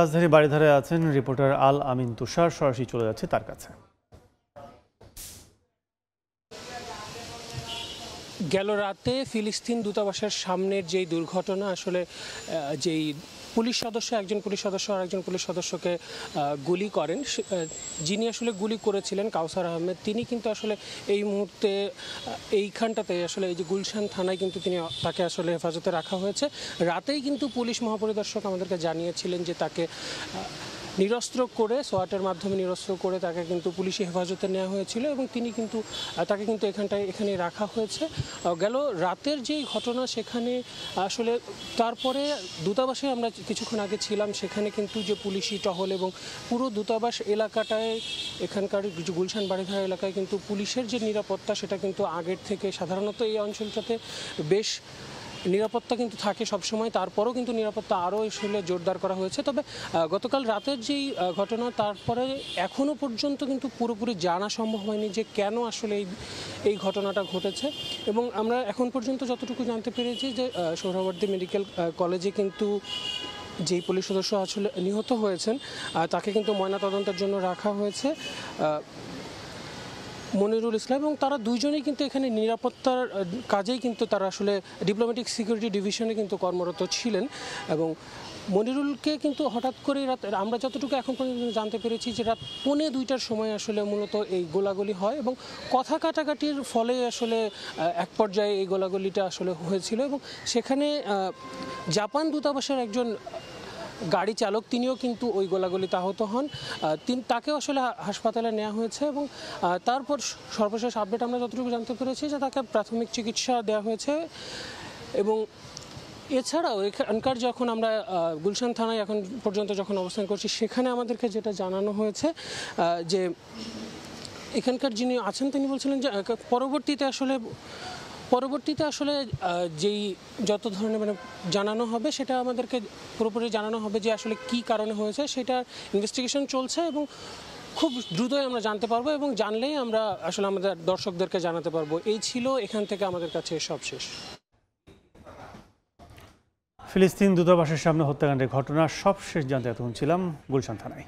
রাজধানী বারিধারে আছেন রিপোর্টার আল আমিন তুষার, সরাসরি চলে যাচ্ছে তার কাছে। গেল রাতে ফিলিস্তিন দূতাবাসের সামনের যেই দুর্ঘটনা, আসলে যেই একজন পুলিশ সদস্য আর একজন পুলিশ সদস্যকে গুলি করেন, যিনি আসলে গুলি করেছিলেন কাউসার আহমেদ, তিনি কিন্তু আসলে এই মুহূর্তে এইখানটাতে আসলে এই যে গুলশান থানায় কিন্তু তাকে আসলে হেফাজতে রাখা হয়েছে। রাতেই কিন্তু পুলিশ মহাপরিদর্শক আমাদেরকে জানিয়েছিলেন যে তাকে নিরস্ত্র করে, সোয়াটের মাধ্যমে নিরস্ত্র করে তাকে কিন্তু পুলিশি হেফাজতে নেওয়া হয়েছিল এবং তাকে কিন্তু এখানে রাখা হয়েছে। গেল রাতের যেই ঘটনা, সেখানে আসলে তারপরে দূতাবাসে আমরা কিছুক্ষণ আগে ছিলাম, সেখানে কিন্তু যে পুলিশি টহল এবং পুরো দূতাবাস এলাকাটায়, এখানকার গুলশান বারিধারা এলাকায় কিন্তু পুলিশের যে নিরাপত্তা, সেটা কিন্তু আগের থেকে, সাধারণত এই অঞ্চলটাতে বেশ নিরাপত্তা কিন্তু থাকে সবসময়, তারপরেও কিন্তু নিরাপত্তা আরও আসলে জোরদার করা হয়েছে। তবে গতকাল রাতের যেই ঘটনা, তারপরে এখনও পর্যন্ত কিন্তু পুরোপুরি জানা সম্ভব হয়নি যে কেন আসলে এই ঘটনাটা ঘটেছে। এবং আমরা এখন পর্যন্ত যতটুকু জানতে পেরেছি যে সোহরাওয়ার্দী মেডিকেল কলেজে কিন্তু যেই পুলিশ সদস্য আসলে নিহত হয়েছেন, তাকে কিন্তু ময়নাতদন্তের জন্য রাখা হয়েছে মনিরুল ইসলাম, এবং তারা দুইজনেই কিন্তু এখানে নিরাপত্তার কাজেই কিন্তু তারা আসলে ডিপ্লোম্যাটিক সিকিউরিটি ডিভিশনে কিন্তু কর্মরত ছিলেন। এবং মনিরুলকে কিন্তু হঠাৎ করে আমরা যতটুকু এখন পর্যন্ত জানতে পেরেছি যে রাত 1:45টার সময় আসলে মূলত এই গোলাগুলি হয় এবং কথা কাটাকাটির ফলে আসলে এক পর্যায়ে এই গোলাগুলিটা আসলে হয়েছিল। এবং সেখানে জাপান দূতাবাসের একজন গাড়ি চালক, তিনিও কিন্তু ওই গোলাগুলিতে আহত হন। তাকেও আসলে হাসপাতালে নেওয়া হয়েছে এবং তারপর সর্বশেষ আপডেট আমরা যতটুকু জানতে পেরেছি যে তাকে প্রাথমিক চিকিৎসা দেওয়া হয়েছে। এবং এছাড়াও এখানকার, যখন আমরা গুলশান থানায় এখন পর্যন্ত যখন অবস্থান করছি, সেখানে আমাদেরকে যেটা জানানো হয়েছে যে এখানকার যিনি আছেন তিনি বলছিলেন যে পরবর্তীতে আসলে যেই যত ধরনের জানানো হবে, সেটা আমাদেরকে পুরোপুরি জানানো হবে যে আসলে কি কারণে হয়েছে, সেটা ইনভেস্টিগেশন চলছে এবং খুব দ্রুতই আমরা জানতে পারবো এবং জানলেই আমরা আসলে আমাদের দর্শকদেরকে জানাতে পারবো। এই ছিল এখান থেকে আমাদের কাছে সব শেষ। ফিলিস্তিন দূতাবাসের সামনে হত্যাকাণ্ডের ঘটনা সবশেষ জানতে এতক্ষণ ছিলাম গুলশান থানায়।